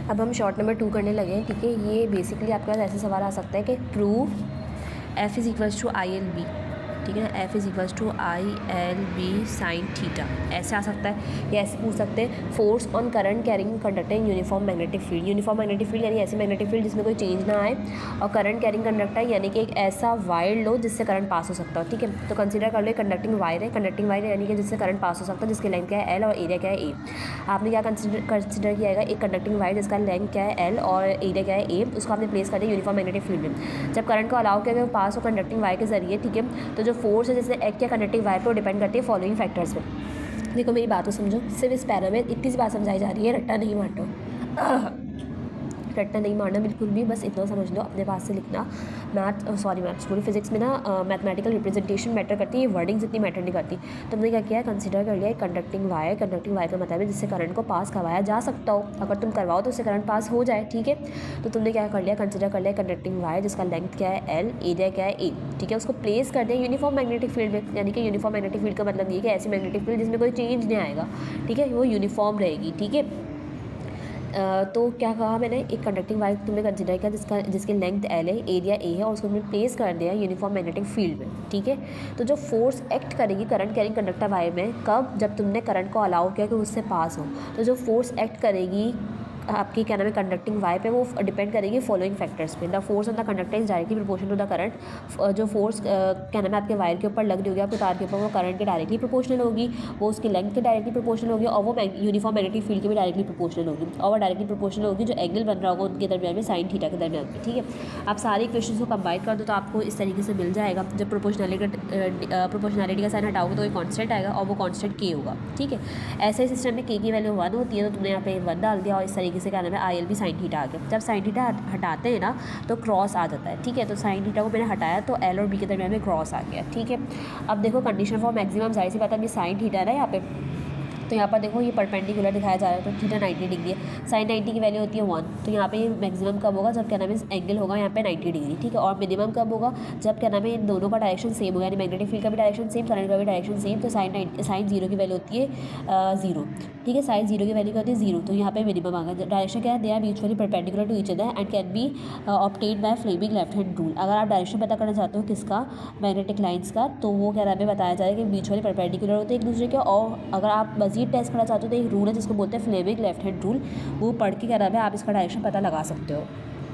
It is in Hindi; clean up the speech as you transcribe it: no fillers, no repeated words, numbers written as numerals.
अब हम शॉर्ट नंबर 2 करने लगे हैं, ठीक है। ये बेसिकली आपके पास ऐसे सवाल आ सकता है कि prove F is equals to I L B, ठीक है ना, F is equals to I L B sine theta, ऐसे आ सकता है। या ऐसे पूछ सकते हैं force on current carrying conductor in uniform magnetic field. Uniform magnetic field यानी ऐसी मैग्नेटिक फील्ड जिसमें कोई चेंज ना आए, और करंट कैरिंग कंडक्टर यानी कि एक ऐसा वायर लो जिससे करंट पास हो सकता हो, ठीक है। तो कंसिडर कर लो एक कंडक्टिंग वायर है, कंडक्टिंग वायर यानी कि जिससे करंट पास हो सकता है, जिसकी लेंथ क्या है एल और एरिया क्या है ए। आपने क्या कंसिडर किया है, एक कंडक्टिंग वायर जिसका लेंथ क्या है एल और एरिया क्या है ए, उसको आपने प्लेस कर दिया यूनिफॉर्म मैग्नेटिक फील्ड में। जब करंट को अलाउ किया गया पास हो कंडक्टिंग वायर के जरिए, ठीक है, तो जो फोर्स है जैसे एक्ट क्या कंडक्टिंग वायर पर डिपेंड करती है फॉलोइंग फैक्टर्स पे। देखो मेरी बात को समझो, सिर्फ इस पैरा में इतनी सी बात समझाई जा रही है, रट्टा नहीं मारना रट्टा नहीं मारना बिल्कुल भी, बस इतना समझ लो अपने पास से लिखना। मैथ्स पूरी फिजिक्स में ना मैथमेटिकल रिप्रेजेंटेशन मैटर करती है, वर्डिंग्स इतनी मैटर नहीं करती। तो हमने क्या किया है, कंसिडर कर लिया एक कंडक्टिंग वायर का मतलब है जिससे करंट को पास करवाया जा सकता हो, अगर तुम करवाओ तो उससे करंट पास हो जाए, ठीक है। तो तुमने क्या कर लिया, कंसिडर कर लिया कंडक्टिंग वायर जिसका लेंथ क्या है एल, एरिया क्या है ए, ठीक है। उसको प्लेस कर दें यूनिफॉर्म मैग्नेटिक फील्ड में, यानी कि यूनिफॉर्म मैग्नेटिक फील्ड का मतलब ये कि ऐसी मैग्नेटिक फील्ड जिसमें कोई चेंज नहीं आएगा, ठीक है, वो यूनिफॉर्म रहेगी, ठीक है। तो क्या कहा मैंने, एक कंडक्टिंग वायर तुमने कंसिडर किया जिसकी लेंथ एल है, एरिया ए है, और उसको तुमने प्लेस कर दिया यूनिफॉर्म मैग्नेटिक फील्ड में, ठीक है। तो जो फोर्स एक्ट करेगी करंट कैरिंग कंडक्टर वायर में, कब, जब तुमने करंट को अलाउ किया कि उससे पास हो, तो जो फोर्स एक्ट करेगी आपकी क्या नाम है कंडक्टिंग वायर पे, वो डिपेंड करेगी फॉलोइंग फैक्टर्स पे। The force on the conductor is directly proportional to the current. जो फोर्स क्या नाम है आपके वायर के ऊपर लग रही होगी, आपके तार के ऊपर, वो करंट के डायरेक्टली प्रोपोर्शनल होगी, वो उसकी लेंथ के डायरेक्टली प्रोपोर्शनल होगी, और वो यूनिफॉर्म मैग्नेटिक फील्ड के भी डायरेक्टली प्रोपोर्शनल होगी, और वो डायरेक्टली प्रोपोर्शनल होगी जो एंगल बन रहा होगा उनके दरमियान में, साइन थीटा के दरमियान में, ठीक है। आप सारे इक्वेशंस को कंबाइन कर दो तो आपको इस तरीके से मिल जाएगा। जब प्रोपोर्शनैलिटी का साइन हटाओगे तो एक कॉन्स्टेंट आएगा, और वो कॉन्स्टेंट के होगा, ठीक है। ऐसे ही सिस्टम में के की वैल्यू 1 होती है, तो तुमने यहाँ पे 1 डाल दिया, और इस तरीके से क्या नाम है I L B sine theta आ गया। जब साइन थीटा हटाते हैं ना तो क्रॉस आ जाता है, ठीक है। तो साइन थीटा को मैंने हटाया तो एल और बी के दरमियान में क्रॉस आ गया, ठीक है। अब देखो कंडीशन फॉर मैक्सिमम, जाहिर सी बात है, अभी साइन थीटा है ना यहाँ पे, तो यहाँ पर देखो ये परपेंडिकुलर दिखाया जा रहा है, तो थीटा 90 डिग्री है, साइन 90 की वैल्यू होती है 1, तो यहाँ पे मैक्सिमम कब होगा, जब क्या नाम है एंगल होगा यहाँ पे 90 डिग्री, ठीक है। और मिनिमम कब होगा, जब क्या नाम है इन दोनों का डायरेक्शन सेम होगा, यानी मैग्नेटिक फील्ड का भी डायरेक्शन सेम, करंट का भी डायरेक्शन सेम। तो साइन 0 की वैल्यू होती है 0, ठीक है। साइन 0 की वैल्यू क्या होती है 0, तो यहाँ पे मिनिमम आ गया। डायरेक्शन क्या है, they are mutually perpendicular to each other and can be obtained by Fleming left hand rule. अगर आप डायरेक्शन पता करना चाहते हो किसका, मैग्नेटिक लाइन्स का, तो वो क्या नाम है बताया जा रहा है कि म्यूचुअली परपेंडिकुलर होते हैं एक दूसरे के। और अगर आप मजीद टेस्ट करना चाहते हो तो एक रूल है जिसको बोलते हैं फ्लेमिंग लेफ्ट हैंड रूल, वो पढ़ के क्या नाम है आप इसका डायरेक्शन पता लगा सकते हो।